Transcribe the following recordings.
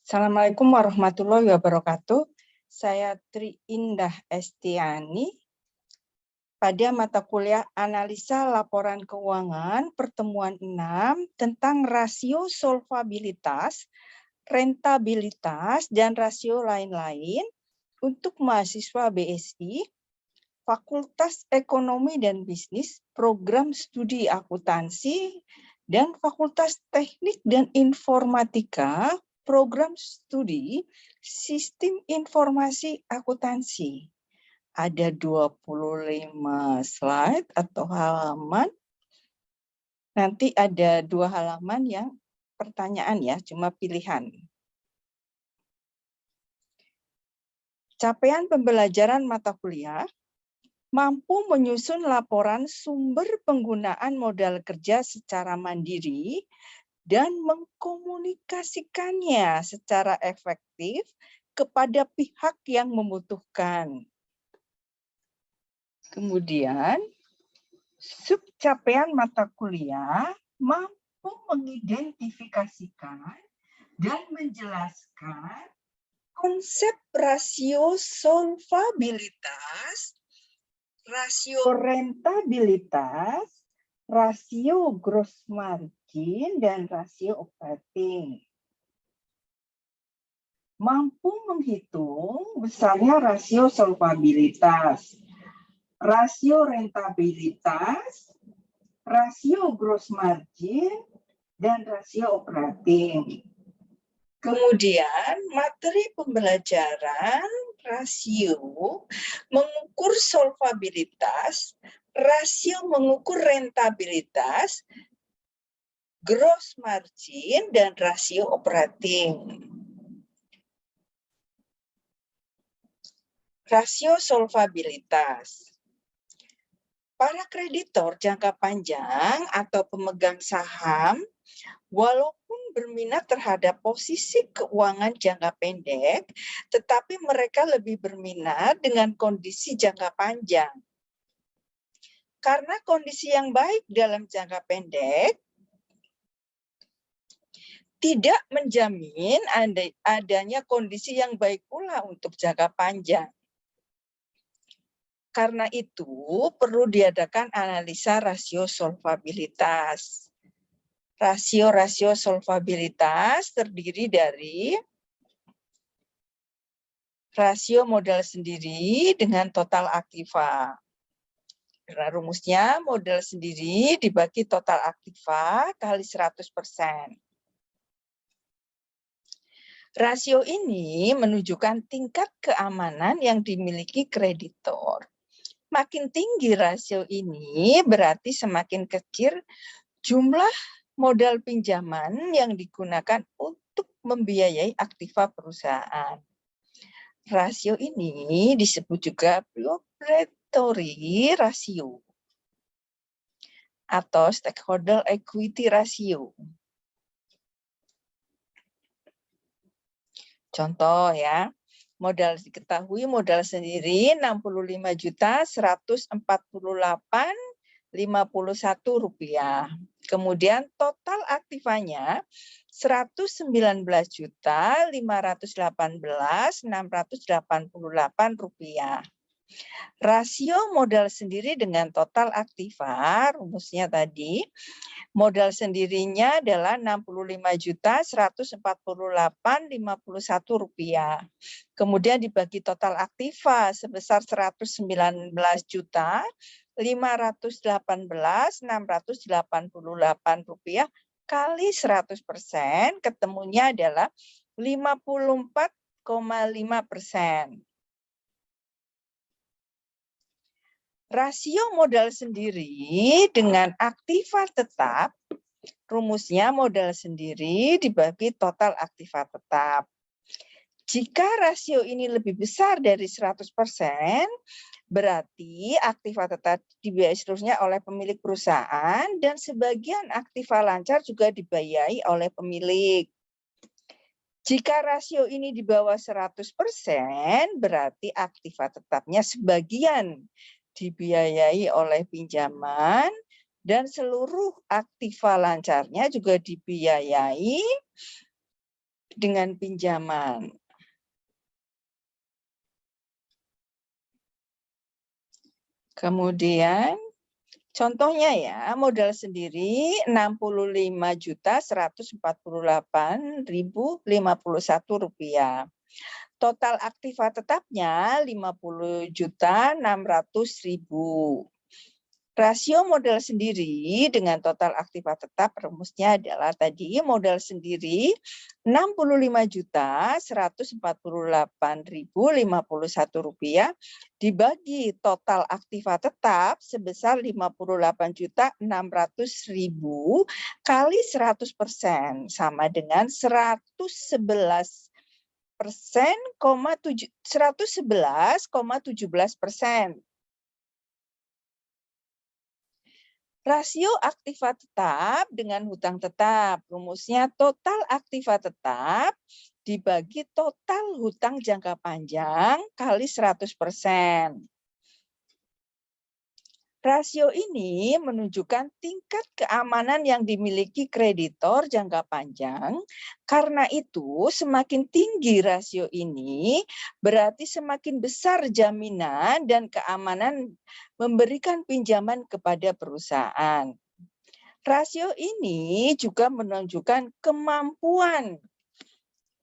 Assalamualaikum warahmatullahi wabarakatuh. Saya Tri Indah Estiani. Pada mata kuliah Analisa Laporan Keuangan pertemuan 6 tentang rasio solvabilitas, rentabilitas, dan rasio lain-lain untuk mahasiswa BSI, Fakultas Ekonomi dan Bisnis, Program Studi Akuntansi, dan Fakultas Teknik dan Informatika, Program Studi Sistem Informasi Akuntansi. Ada 25 slide atau halaman. Nanti ada 2 halaman yang pertanyaan ya, cuma pilihan. Capaian pembelajaran mata kuliah, mampu menyusun laporan sumber penggunaan modal kerja secara mandiri dan mengkomunikasikannya secara efektif kepada pihak yang membutuhkan. Kemudian, subcapaian mata kuliah mampu mengidentifikasikan dan menjelaskan konsep rasio solvabilitas, rasio rentabilitas, rasio gross margin, dan rasio operating. Mampu menghitung besarnya rasio solvabilitas, rasio rentabilitas, rasio gross margin, dan rasio operating. Kemudian materi pembelajaran rasio mengukur solvabilitas, rasio mengukur rentabilitas, gross margin, dan rasio operating. Rasio solvabilitas. Para kreditor jangka panjang atau pemegang saham, walaupun berminat terhadap posisi keuangan jangka pendek, tetapi mereka lebih berminat dengan kondisi jangka panjang. Karena kondisi yang baik dalam jangka pendek tidak menjamin adanya kondisi yang baik pula untuk jangka panjang. Karena itu, perlu diadakan analisa rasio solvabilitas. Rasio solvabilitas terdiri dari rasio modal sendiri dengan total aktiva. Rumusnya modal sendiri dibagi total aktiva kali 100%. Rasio ini menunjukkan tingkat keamanan yang dimiliki kreditor. Makin tinggi rasio ini berarti semakin kecil jumlah modal pinjaman yang digunakan untuk membiayai aktiva perusahaan. Rasio ini disebut juga proprietary ratio atau stakeholder equity ratio. Contoh ya. Modal diketahui modal sendiri 65.148,51 rupiah. Kemudian total aktivanya 119.518.688 rupiah. Rasio modal sendiri dengan total aktiva, rumusnya tadi, modal sendirinya adalah 65.148,51 rupiah. Kemudian dibagi total aktiva sebesar 119.518.688 rupiah kali 100%, ketemunya adalah 54,5%. Rasio modal sendiri dengan aktiva tetap, rumusnya modal sendiri dibagi total aktiva tetap. Jika rasio ini lebih besar dari 100%, berarti aktiva tetap dibiayai seterusnya oleh pemilik perusahaan dan sebagian aktiva lancar juga dibiayai oleh pemilik. Jika rasio ini di bawah 100%, berarti aktiva tetapnya sebagian dibiayai oleh pinjaman dan seluruh aktiva lancarnya juga dibiayai dengan pinjaman. Kemudian contohnya ya, modal sendiri 65.148.051 rupiah. Total aktiva tetapnya 50.600.000. Rasio modal sendiri dengan total aktiva tetap rumusnya adalah tadi modal sendiri 65.148.051 rupiah dibagi total aktiva tetap sebesar 58.600.000 kali 100% sama dengan 111,17%. Rasio aktiva tetap dengan hutang tetap. Rumusnya total aktiva tetap dibagi total hutang jangka panjang kali 100%. Rasio ini menunjukkan tingkat keamanan yang dimiliki kreditor jangka panjang. Karena itu, semakin tinggi rasio ini, berarti semakin besar jaminan dan keamanan memberikan pinjaman kepada perusahaan. Rasio ini juga menunjukkan kemampuan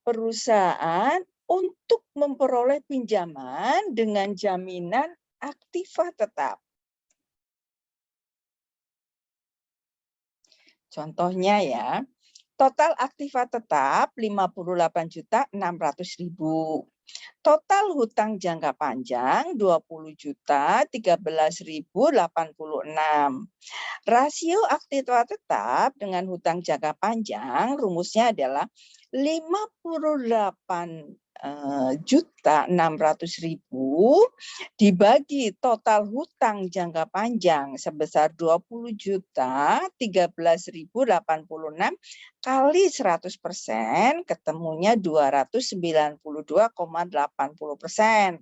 perusahaan untuk memperoleh pinjaman dengan jaminan aktiva tetap. Contohnya ya, total aktiva tetap 58.600.000. Total hutang jangka panjang 20.013.086. Rasio aktiva tetap dengan hutang jangka panjang rumusnya adalah 58.600.000 dibagi total hutang jangka panjang sebesar 20.013.086 kali 100% ketemunya 292,80%.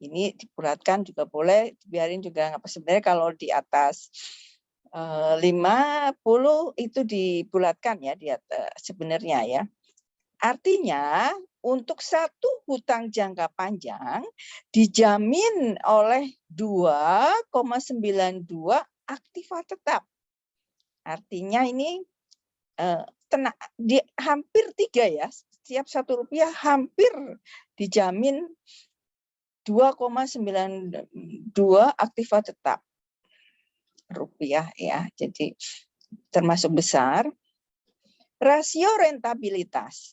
Ini dibulatkan juga boleh, biarin juga nggak apa. Sebenarnya kalau di atas 50 itu dibulatkan ya di atas, sebenarnya ya. Artinya untuk satu hutang jangka panjang dijamin oleh 2,92 aktiva tetap. Artinya ini hampir 3 ya, setiap Rp1 hampir dijamin 2,92 aktiva tetap rupiah ya, jadi termasuk besar. Rasio rentabilitas.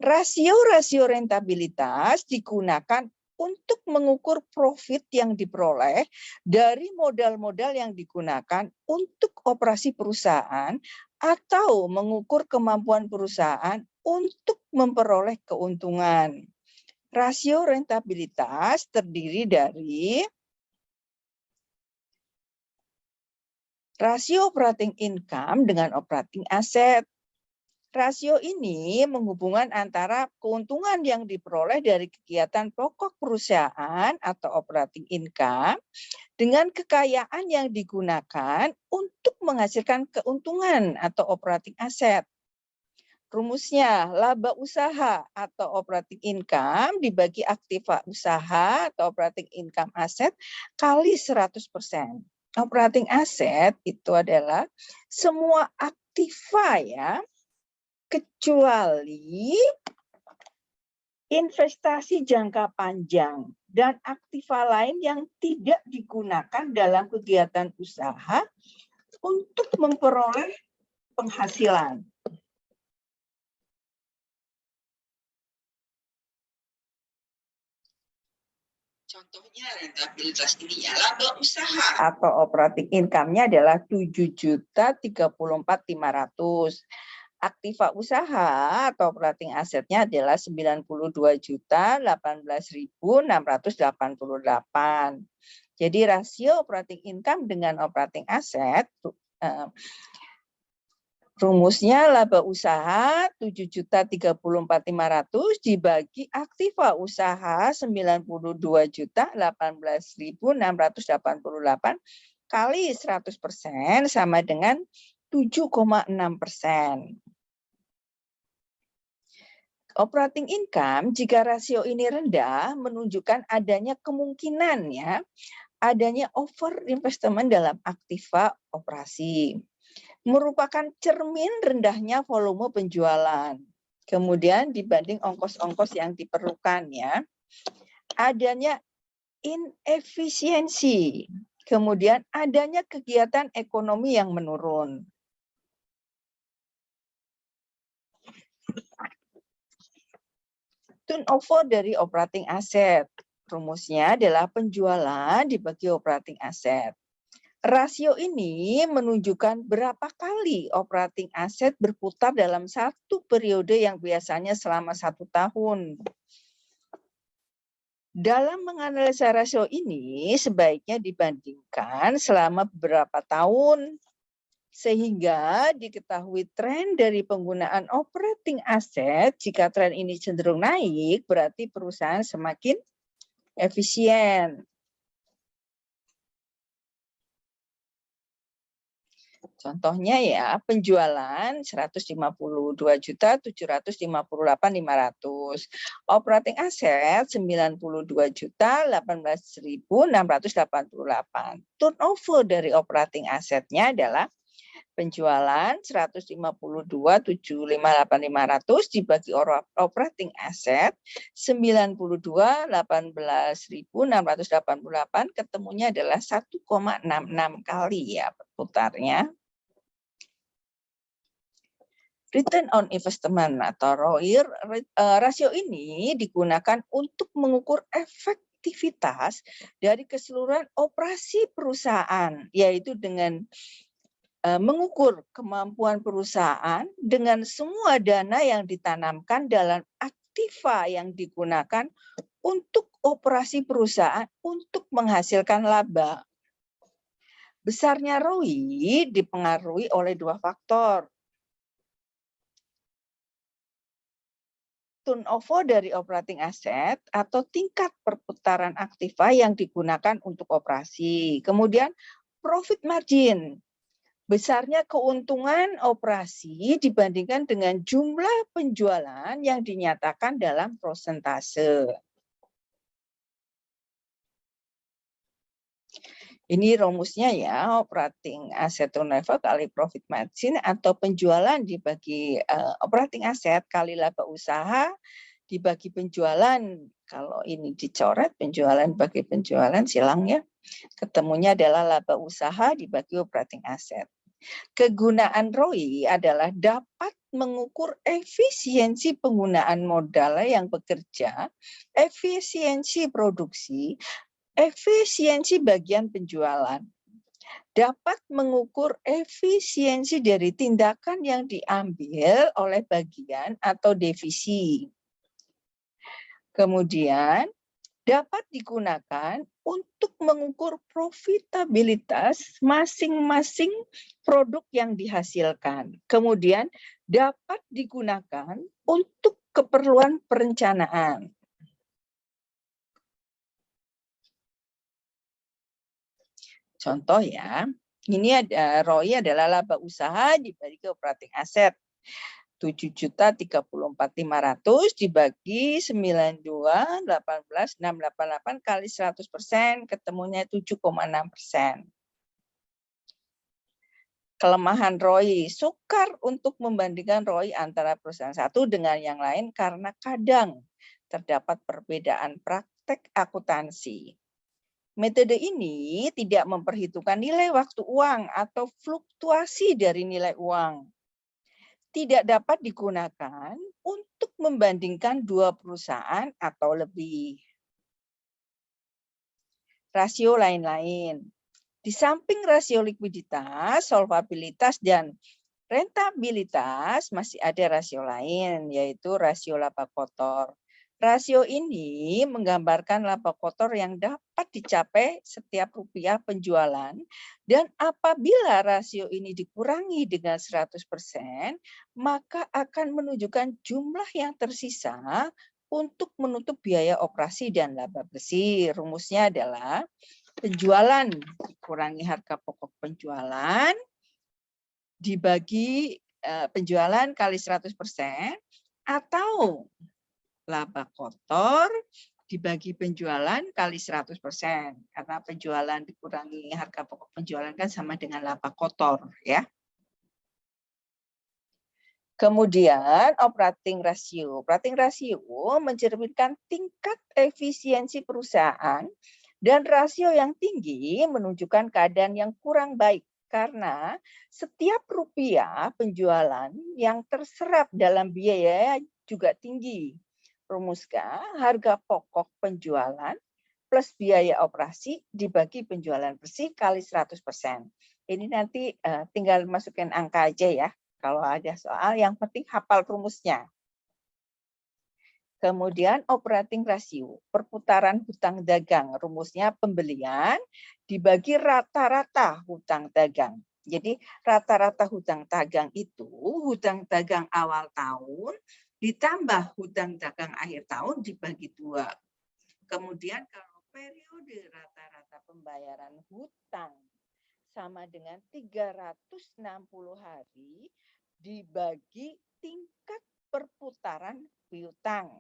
Rasio rentabilitas digunakan untuk mengukur profit yang diperoleh dari modal-modal yang digunakan untuk operasi perusahaan atau mengukur kemampuan perusahaan untuk memperoleh keuntungan. Rasio rentabilitas terdiri dari rasio operating income dengan operating asset. Rasio ini menghubungkan antara keuntungan yang diperoleh dari kegiatan pokok perusahaan atau operating income dengan kekayaan yang digunakan untuk menghasilkan keuntungan atau operating asset. Rumusnya laba usaha atau operating income dibagi aktiva usaha atau operating income asset kali 100%. Operating asset itu adalah semua aktiva ya, kecuali investasi jangka panjang dan aktiva lain yang tidak digunakan dalam kegiatan usaha untuk memperoleh penghasilan. Contohnya rentabilitas ini ya, laba usaha atau operating income-nya adalah 7.034.500. Aktiva usaha atau operating asetnya adalah 92.018.688. Jadi rasio operating income dengan operating aset rumusnya laba usaha 7.034.500 dibagi aktiva usaha 92.018.688 kali 100% sama dengan 7,6%. Operating income jika rasio ini rendah menunjukkan adanya kemungkinan ya adanya over investment dalam aktiva operasi. Merupakan cermin rendahnya volume penjualan. Kemudian dibanding ongkos-ongkos yang diperlukan ya. Adanya inefisiensi. Kemudian adanya kegiatan ekonomi yang menurun. Turnover dari operating asset. Rumusnya adalah penjualan dibagi operating asset. Rasio ini menunjukkan berapa kali operating asset berputar dalam satu periode yang biasanya selama 1 tahun. Dalam menganalisa rasio ini sebaiknya dibandingkan selama beberapa tahun sehingga diketahui tren dari penggunaan operating asset. Jika tren ini cenderung naik, berarti perusahaan semakin efisien. Contohnya ya, penjualan 152.758.500, operating asset 92.018.688. Turnover dari operating assetnya adalah penjualan 152.758.500 dibagi operating asset 92.018.688, ketemunya adalah 1,66 kali ya berputarnya. Return on investment atau ROI, rasio ini digunakan untuk mengukur efektivitas dari keseluruhan operasi perusahaan, yaitu dengan mengukur kemampuan perusahaan dengan semua dana yang ditanamkan dalam aktiva yang digunakan untuk operasi perusahaan untuk menghasilkan laba. Besarnya ROI dipengaruhi oleh 2 faktor. Turnover dari operating asset atau tingkat perputaran aktiva yang digunakan untuk operasi. Kemudian profit margin. Besarnya keuntungan operasi dibandingkan dengan jumlah penjualan yang dinyatakan dalam prosentase. Ini rumusnya ya, operating asset turnover kali profit margin atau penjualan dibagi operating asset kali laba usaha dibagi penjualan. Kalau ini dicoret penjualan bagi penjualan silang ya. Ketemunya adalah laba usaha dibagi operating asset. Kegunaan ROI adalah dapat mengukur efisiensi penggunaan modal yang bekerja, efisiensi produksi, efisiensi bagian penjualan. Dapat mengukur efisiensi dari tindakan yang diambil oleh bagian atau divisi. Kemudian dapat digunakan untuk mengukur profitabilitas masing-masing produk yang dihasilkan. Kemudian dapat digunakan untuk keperluan perencanaan. Contoh ya, ini ada ROI adalah laba usaha dibagi operating asset. 7.034.500 dibagi 92.18.688 kali 100%, ketemunya 7,6%. Kelemahan ROI, sukar untuk membandingkan ROI antara perusahaan satu dengan yang lain karena kadang terdapat perbedaan praktek akuntansi. Metode ini tidak memperhitungkan nilai waktu uang atau fluktuasi dari nilai uang. Tidak dapat digunakan untuk membandingkan 2 perusahaan atau lebih. Rasio lain-lain. Di samping rasio likuiditas, solvabilitas, dan rentabilitas, masih ada rasio lain, yaitu rasio laba kotor. Rasio ini menggambarkan laba kotor yang dapat dicapai setiap rupiah penjualan, dan apabila rasio ini dikurangi dengan 100%, maka akan menunjukkan jumlah yang tersisa untuk menutup biaya operasi dan laba bersih. Rumusnya adalah penjualan dikurangi harga pokok penjualan, dibagi penjualan kali 100%, atau laba kotor dibagi penjualan kali 100%. Karena penjualan dikurangi harga pokok penjualan kan sama dengan laba kotor, ya. Kemudian operating ratio. Operating ratio mencerminkan tingkat efisiensi perusahaan dan rasio yang tinggi menunjukkan keadaan yang kurang baik karena setiap rupiah penjualan yang terserap dalam biaya juga tinggi. Rumuskan harga pokok penjualan plus biaya operasi dibagi penjualan bersih kali 100%. Ini nanti tinggal masukin angka aja ya. Kalau ada soal, yang penting hafal rumusnya. Kemudian operating ratio, perputaran hutang dagang. Rumusnya pembelian dibagi rata-rata hutang dagang. Jadi rata-rata hutang dagang itu hutang dagang awal tahun ditambah hutang dagang akhir tahun dibagi 2. Kemudian kalau periode rata-rata pembayaran hutang sama dengan 360 hari dibagi tingkat perputaran piutang.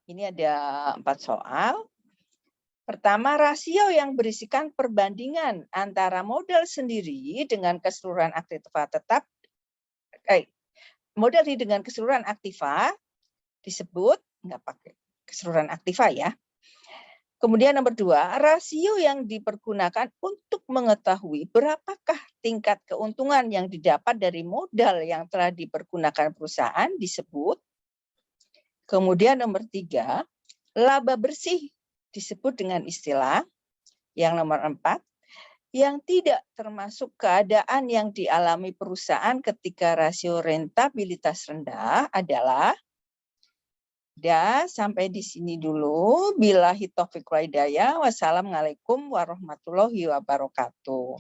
Ini ada 4 soal. Pertama, rasio yang berisikan perbandingan antara modal sendiri dengan keseluruhan aktiva tetap, modal dengan keseluruhan aktiva disebut, nggak pakai keseluruhan aktiva ya. Kemudian nomor 2, rasio yang dipergunakan untuk mengetahui berapakah tingkat keuntungan yang didapat dari modal yang telah dipergunakan perusahaan disebut. Kemudian nomor 3, laba bersih disebut dengan istilah. Yang nomor 4, yang tidak termasuk keadaan yang dialami perusahaan ketika rasio rentabilitas rendah adalah. Dan sampai di sini dulu. Billahi taufiq wal hidayah. Wassalamualaikum warahmatullahi wabarakatuh.